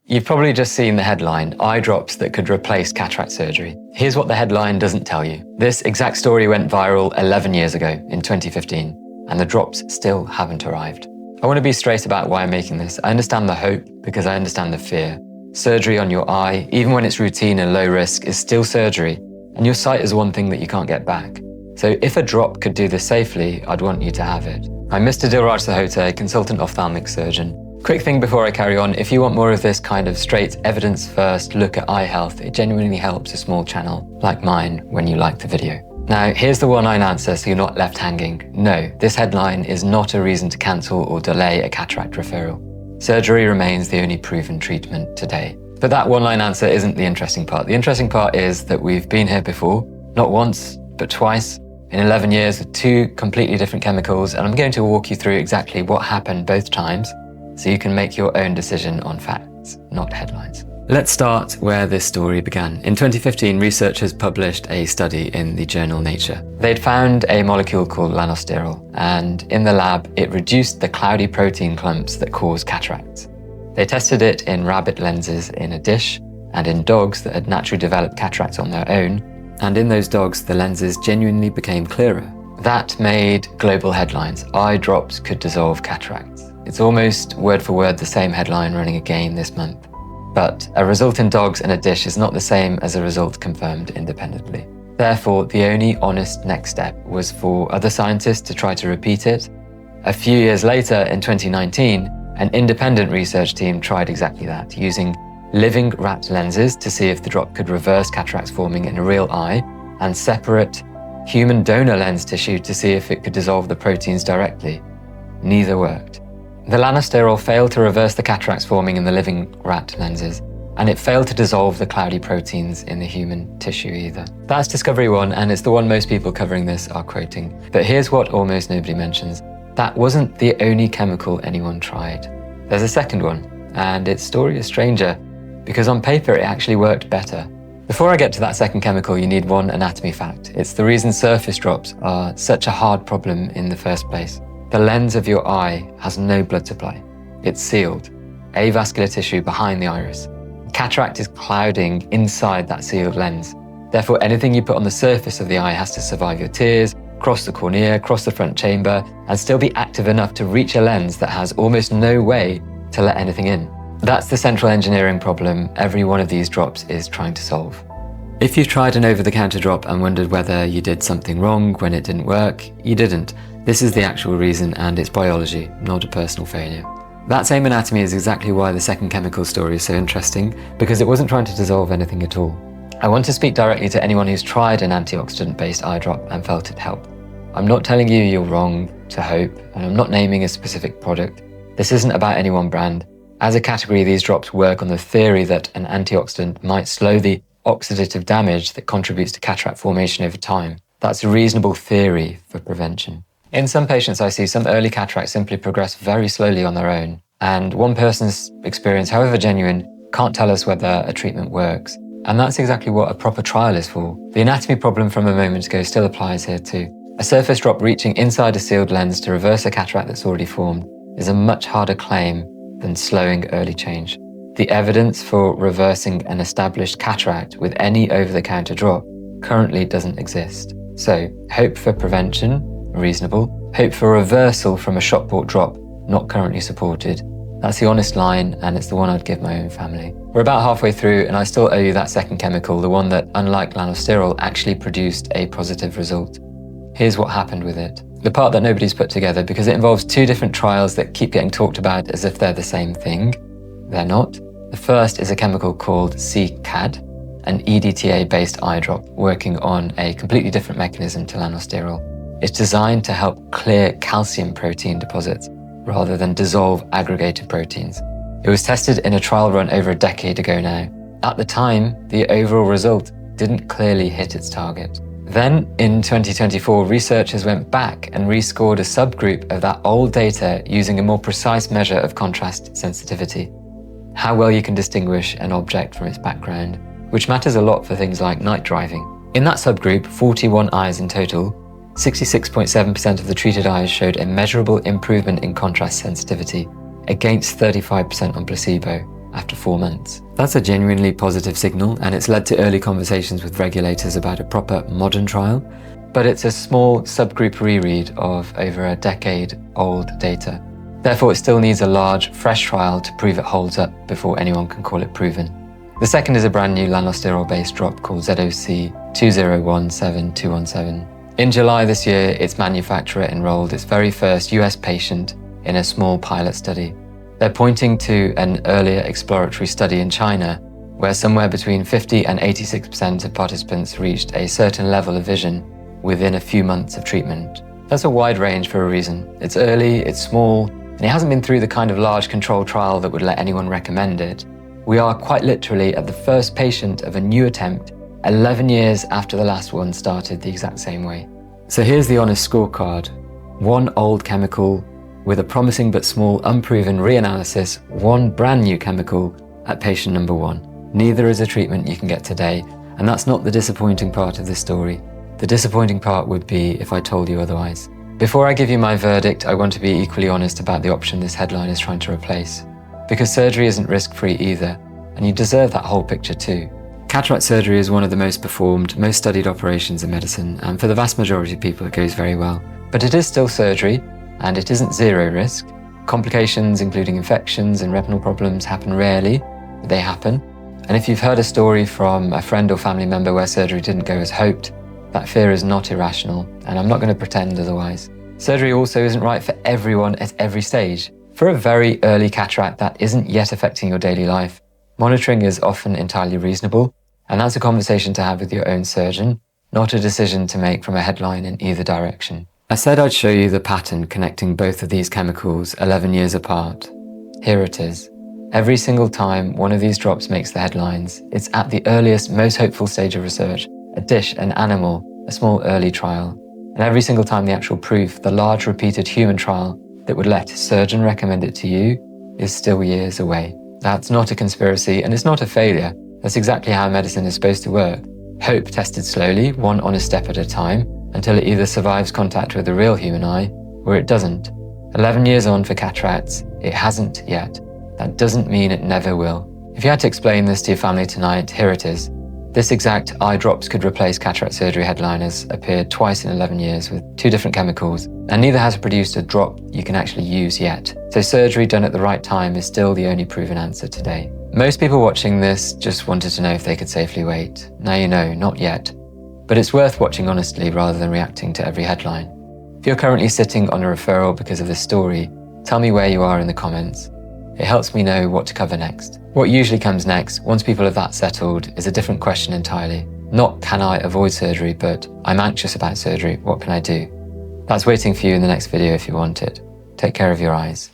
You've probably just seen the headline, eye drops that could replace cataract surgery. Here's what the headline doesn't tell you. This exact story went viral 11 years ago in 2015, and the drops still haven't arrived. I want to be straight about why I'm making this. I understand the hope because I understand the fear. Surgery on your eye, even when it's routine and low risk, is still surgery, and your sight is one thing that you can't get back. So if a drop could do this safely, I'd want you to have it. I'm Mr. Dilraj Sahota, consultant ophthalmic surgeon. Quick thing before I carry on, if you want more of this kind of straight evidence-first look at eye health, it genuinely helps a small channel like mine when you like the video. Now, here's the one-line answer so you're not left hanging. No, this headline is not a reason to cancel or delay a cataract referral. Surgery remains the only proven treatment today. But that one-line answer isn't the interesting part. The interesting part is that we've been here before, not once, but twice, in 11 years with two completely different chemicals, and I'm going to walk you through exactly what happened both times so you can make your own decision on facts, not headlines. Let's start where this story began. In 2015, researchers published a study in the journal Nature. They'd found a molecule called Lanosterol, and in the lab, it reduced the cloudy protein clumps that cause cataracts. They tested it in rabbit lenses in a dish and in dogs that had naturally developed cataracts on their own, and in those dogs, the lenses genuinely became clearer. That made global headlines. Eye drops could dissolve cataracts. It's almost word for word the same headline running again this month. But a result in dogs in a dish is not the same as a result confirmed independently. Therefore, the only honest next step was for other scientists to try to repeat it. A few years later, in 2019, an independent research team tried exactly that, using living rat lenses to see if the drop could reverse cataracts forming in a real eye, and separate human donor lens tissue to see if it could dissolve the proteins directly. Neither worked. The Lanosterol failed to reverse the cataracts forming in the living rat lenses, and it failed to dissolve the cloudy proteins in the human tissue either. That's discovery one, and it's the one most people covering this are quoting. But here's what almost nobody mentions. That wasn't the only chemical anyone tried. There's a second one, and its story is stranger, because on paper it actually worked better. Before I get to that second chemical, you need one anatomy fact. It's the reason surface drops are such a hard problem in the first place. The lens of your eye has no blood supply. It's sealed, avascular tissue behind the iris. Cataract is clouding inside that sealed lens. Therefore, anything you put on the surface of the eye has to survive your tears, cross the cornea, cross the front chamber, and still be active enough to reach a lens that has almost no way to let anything in. That's the central engineering problem every one of these drops is trying to solve. If you've tried an over-the-counter drop and wondered whether you did something wrong when it didn't work, you didn't. This is the actual reason, and it's biology, not a personal failure. That same anatomy is exactly why the second chemical story is so interesting, because it wasn't trying to dissolve anything at all. I want to speak directly to anyone who's tried an antioxidant-based eye drop and felt it help. I'm not telling you you're wrong to hope, and I'm not naming a specific product. This isn't about any one brand. As a category, these drops work on the theory that an antioxidant might slow the oxidative damage that contributes to cataract formation over time. That's a reasonable theory for prevention. In some patients I see, some early cataracts simply progress very slowly on their own, and one person's experience, however genuine, can't tell us whether a treatment works. And that's exactly what a proper trial is for. The anatomy problem from a moment ago still applies here too. A surface drop reaching inside a sealed lens to reverse a cataract that's already formed is a much harder claim than slowing early change. The evidence for reversing an established cataract with any over-the-counter drop currently doesn't exist. So, hope for prevention, reasonable. Hope for reversal from a shop-bought drop, not currently supported. That's the honest line, and it's the one I'd give my own family. We're about halfway through, and I still owe you that second chemical, the one that, unlike Lanosterol, actually produced a positive result. Here's what happened with it. The part that nobody's put together, because it involves two different trials that keep getting talked about as if they're the same thing. They're not. The first is a chemical called C-KAD, an EDTA-based eye drop working on a completely different mechanism to Lanosterol. It's designed to help clear calcium protein deposits rather than dissolve aggregated proteins. It was tested in a trial run over a decade ago now. At the time, the overall result didn't clearly hit its target. Then, in 2024, researchers went back and rescored a subgroup of that old data using a more precise measure of contrast sensitivity. How well you can distinguish an object from its background, which matters a lot for things like night driving. In that subgroup, 41 eyes in total, 66.7% of the treated eyes showed a measurable improvement in contrast sensitivity, against 35% on placebo, after 4 months. That's a genuinely positive signal, and it's led to early conversations with regulators about a proper modern trial, but it's a small subgroup reread of over a decade-old data. Therefore, it still needs a large, fresh trial to prove it holds up before anyone can call it proven. The second is a brand new Lanosterol-based drop called ZOC 2017217. In July this year, its manufacturer enrolled its very first US patient in a small pilot study. They're pointing to an earlier exploratory study in China, where somewhere between 50 and 86% of participants reached a certain level of vision within a few months of treatment. That's a wide range for a reason. It's early, it's small, and it hasn't been through the kind of large controlled trial that would let anyone recommend it. We are quite literally at the first patient of a new attempt 11 years after the last one started the exact same way. So here's the honest scorecard. One old chemical with a promising but small unproven reanalysis, one brand new chemical at patient number 1. Neither is a treatment you can get today, and that's not the disappointing part of this story. The disappointing part would be if I told you otherwise. Before I give you my verdict, I want to be equally honest about the option this headline is trying to replace. Because surgery isn't risk-free either, and you deserve that whole picture too. Cataract surgery is one of the most performed, most studied operations in medicine, and for the vast majority of people it goes very well. But it is still surgery, and it isn't zero risk. Complications, including infections and retinal problems, happen rarely, but they happen. And if you've heard a story from a friend or family member where surgery didn't go as hoped, that fear is not irrational, and I'm not going to pretend otherwise. Surgery also isn't right for everyone at every stage. For a very early cataract that isn't yet affecting your daily life, monitoring is often entirely reasonable, and that's a conversation to have with your own surgeon, not a decision to make from a headline in either direction. I said I'd show you the pattern connecting both of these chemicals 11 years apart. Here it is. Every single time one of these drops makes the headlines, it's at the earliest, most hopeful stage of research, a dish, an animal, a small early trial. And every single time the actual proof, the large repeated human trial that would let a surgeon recommend it to you, is still years away. That's not a conspiracy, and it's not a failure. That's exactly how medicine is supposed to work. Hope tested slowly, one honest step at a time, until it either survives contact with the real human eye, or it doesn't. 11 years on for cataracts, it hasn't yet. That doesn't mean it never will. If you had to explain this to your family tonight, here it is. This exact eye drops could replace cataract surgery headline has appeared twice in 11 years with 2 different chemicals, and neither has produced a drop you can actually use yet. So surgery done at the right time is still the only proven answer today. Most people watching this just wanted to know if they could safely wait. Now you know, not yet. But it's worth watching honestly rather than reacting to every headline. If you're currently sitting on a referral because of this story, tell me where you are in the comments. It helps me know what to cover next. What usually comes next, once people have that settled, is a different question entirely. Not can I avoid surgery, but I'm anxious about surgery, what can I do? That's waiting for you in the next video if you want it. Take care of your eyes.